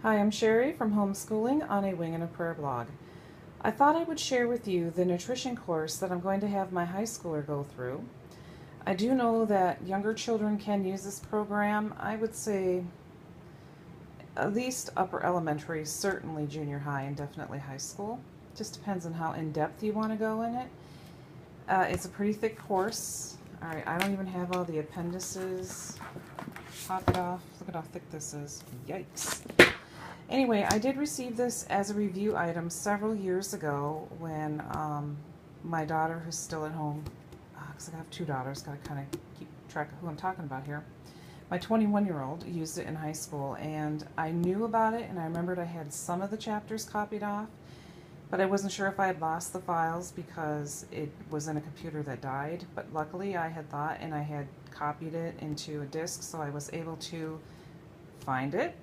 Hi, I'm Sherry from Homeschooling on a Wing and a Prayer blog. I thought I would share with you the nutrition course that I'm going to have my high schooler go through. I do know that younger children can use this program. I would say at least upper elementary, certainly junior high, and definitely high school. Just depends on how in-depth you want to go in it. It's a pretty thick course. Alright, I don't even have all the appendices popped off. Look at how thick this is. Yikes. Anyway, I did receive this as a review item several years ago when my daughter, who's still at home, because I have two daughters, got to kind of keep track of who I'm talking about here. My 21-year-old used it in high school, and I knew about it, and I remembered I had some of the chapters copied off, but I wasn't sure if I had lost the files because it was in a computer that died. But luckily I had thought, and I had copied it into a disk, so I was able to find it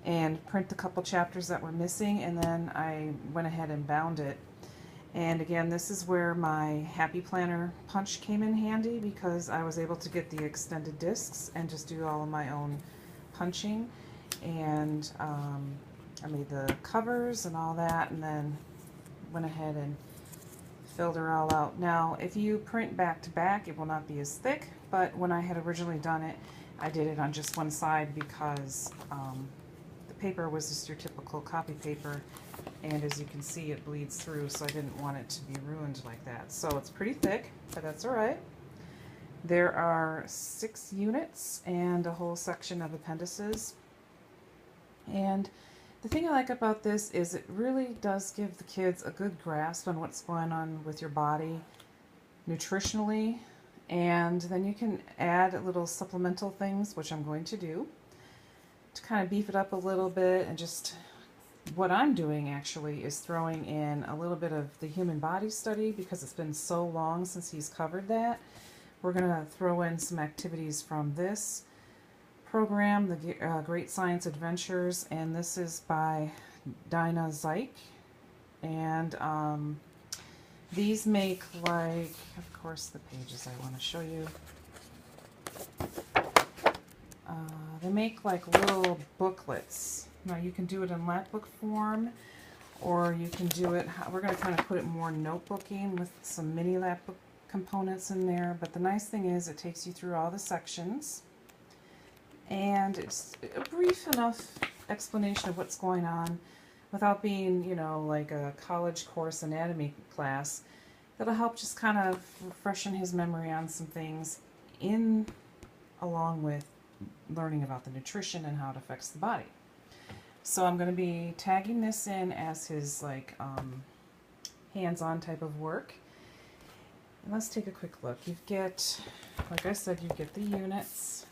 and print a couple chapters that were missing, and then I went ahead and bound it. And again, this is where my Happy Planner punch came in handy, because I was able to get the extended discs and just do all of my own punching. And I made the covers and all that, and then went ahead and filled her all out. Now, if you print back to back, it will not be as thick, but when I had originally done it, I did it on just one side because paper was just your typical copy paper, and as you can see, it bleeds through, so I didn't want it to be ruined like that. So it's pretty thick, but that's all right. There are 6 units and a whole section of appendices. And the thing I like about this is it really does give the kids a good grasp on what's going on with your body nutritionally, and then you can add little supplemental things, which I'm going to do, to kind of beef it up a little bit. And just what I'm doing actually is throwing in a little bit of the human body study, because it's been so long since he's covered that. We're going to throw in some activities from this program, the Great Science Adventures, and this is by Dinah Zeich. And these make, like, of course, the pages I want to show you. They make like little booklets. Now you can do it in lapbook form, or you can do it, we're going to kind of put it more notebooking with some mini lapbook components in there. But the nice thing is it takes you through all the sections, and it's a brief enough explanation of what's going on without being, you know, like a college course anatomy class. That'll help just kind of freshen his memory on some things along with learning about the nutrition and how it affects the body. So I'm going to be tagging this in as his like hands-on type of work. And let's take a quick look. You get, like I said, you get the units,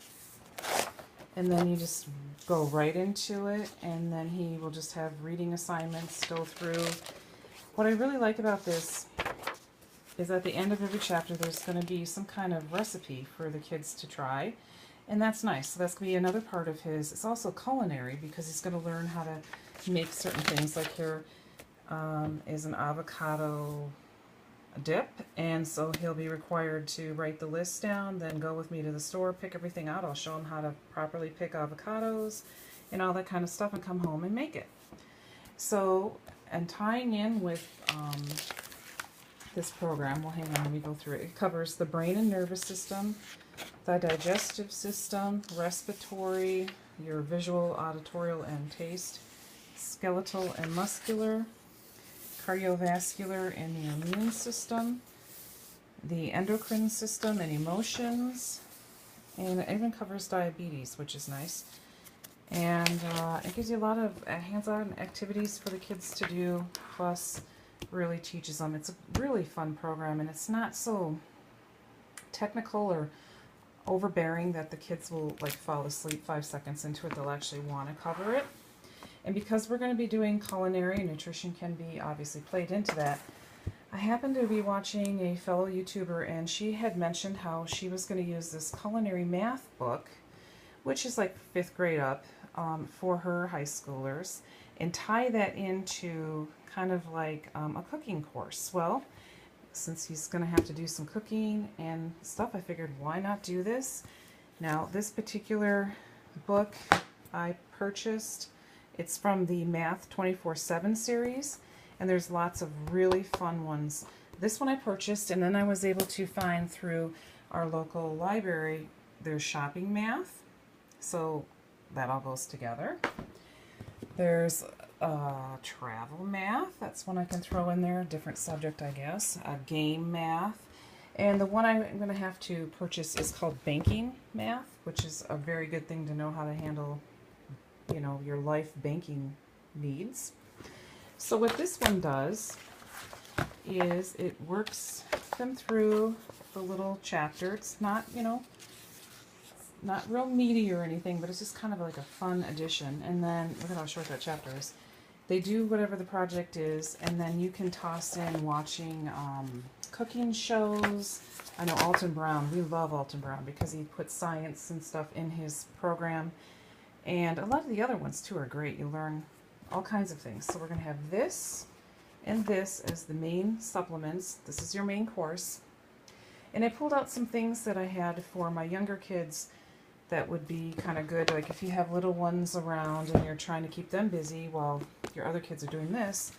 and then you just go right into it, and then he will just have reading assignments go through. What I really like about this is at the end of every chapter there's going to be some kind of recipe for the kids to try. And that's nice. So that's going to be another part of his. It's also culinary, because he's going to learn how to make certain things. Like here is an avocado dip, and so he'll be required to write the list down, then go with me to the store, pick everything out. I'll show him how to properly pick avocados and all that kind of stuff, and come home and make it. So, and tying in with this program, well, hang on, let me go through it. It covers the brain and nervous system, the digestive system, respiratory, your visual, auditorial, and taste, skeletal and muscular, cardiovascular and the immune system, the endocrine system and emotions, and it even covers diabetes, which is nice. And it gives you a lot of hands-on activities for the kids to do, plus really teaches them. It's a really fun program, and it's not so technical or overbearing that the kids will like fall asleep 5 seconds into it. They'll actually want to cover it. And because we're going to be doing culinary, nutrition can be obviously played into that. I happened to be watching a fellow YouTuber, and she had mentioned how she was going to use this Culinary Math book, which is like 5th grade up, for her high schoolers, and tie that into kind of like a cooking course. Well, since he's going to have to do some cooking and stuff, I figured, why not do this? Now, this particular book I purchased It's from the Math 24/7 series, and there's lots of really fun ones. This one I purchased, and then I was able to find through our local library, there's shopping math, so that all goes together. There's travel math, that's one I can throw in there, different subject I guess. Game math, and the one I'm going to have to purchase is called banking math, which is a very good thing to know how to handle, you know, your life banking needs. So what this one does is it works them through the little chapter. It's not, you know, not real meaty or anything, but it's just kind of like a fun addition. And then look at how short that chapter is. They do whatever the project is, and then you can toss in watching cooking shows. I know Alton Brown, we love Alton Brown because he puts science and stuff in his program. And a lot of the other ones too are great. You learn all kinds of things. So we're going to have this and this as the main supplements. This is your main course. And I pulled out some things that I had for my younger kids that would be kind of good. Like if you have little ones around and you're trying to keep them busy while your other kids are doing this.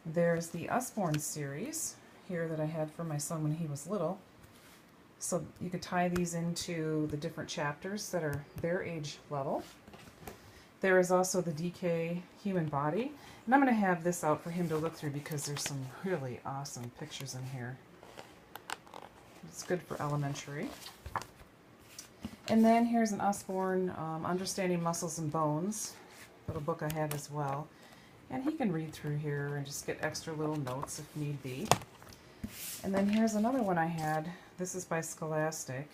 There's the Usborne series here that I had for my son when he was little. So you could tie these into the different chapters that are their age level. There is also the DK human body. And I'm going to have this out for him to look through because there's some really awesome pictures in here. It's good for elementary. And then here's an Usborne Understanding Muscles and Bones, little book I have as well. And he can read through here and just get extra little notes if need be. And then here's another one I had. This is by Scholastic.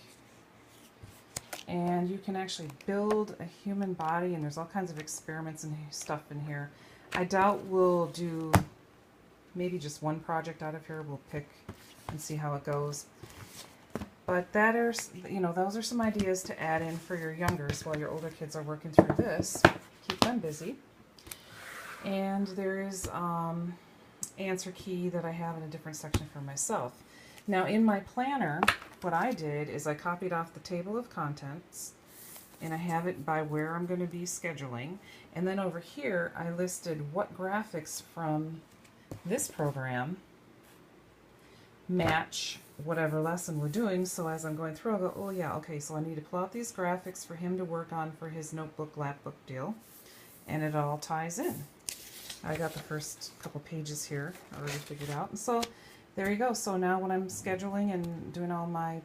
And you can actually build a human body, and there's all kinds of experiments and stuff in here. I doubt we'll do maybe just one project out of here. We'll pick and see how it goes. But that is, you know, those are some ideas to add in for your youngers while your older kids are working through this. Keep them busy. And there is answer key that I have in a different section for myself. Now in my planner, what I did is I copied off the table of contents and I have it by where I'm going to be scheduling. And then over here I listed what graphics from this program match whatever lesson we're doing. So as I'm going through, I'll go, oh yeah, okay, so I need to pull out these graphics for him to work on for his notebook, lapbook deal. And it all ties in. I got the first couple pages here already figured out. And so there you go. So now when I'm scheduling and doing all my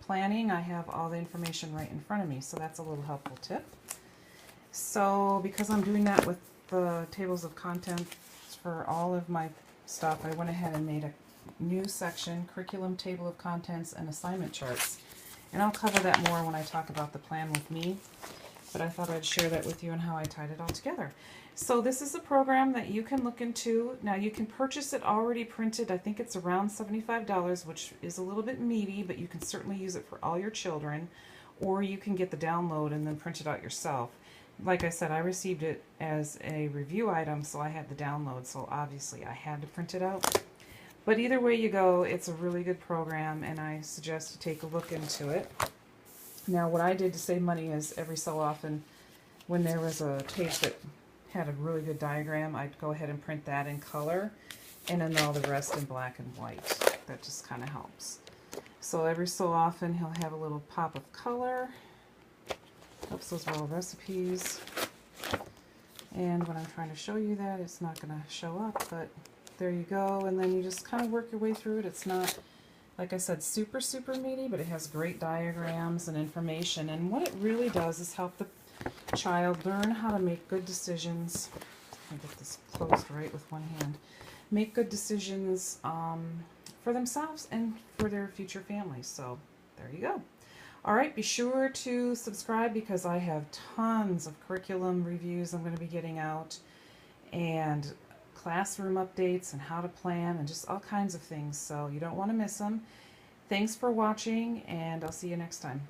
planning, I have all the information right in front of me. So that's a little helpful tip. So because I'm doing that with the tables of contents for all of my stuff, I went ahead and made a new section, curriculum table of contents and assignment charts. And I'll cover that more when I talk about the plan with me. But I thought I'd share that with you and how I tied it all together. So this is a program that you can look into. Now you can purchase it already printed. I think it's around $75, which is a little bit meaty, but you can certainly use it for all your children. Or you can get the download and then print it out yourself. Like I said, I received it as a review item, so I had the download, so obviously I had to print it out. But either way you go, it's a really good program, and I suggest you take a look into it. Now what I did to save money is every so often when there was a page that had a really good diagram, I'd go ahead and print that in color and then all the rest in black and white. That just kind of helps. So every so often he'll have a little pop of color. Helps those little recipes. And when I'm trying to show you that, it's not going to show up, but there you go. And then you just kind of work your way through it. It's not, like I said, super meaty, but it has great diagrams and information. And what it really does is help the child learn how to make good decisions. I'll get this closed right with one hand. Make good decisions for themselves and for their future families. So there you go. All right, be sure to subscribe because I have tons of curriculum reviews I'm going to be getting out and classroom updates and how to plan and just all kinds of things. So you don't want to miss them. Thanks for watching, and I'll see you next time.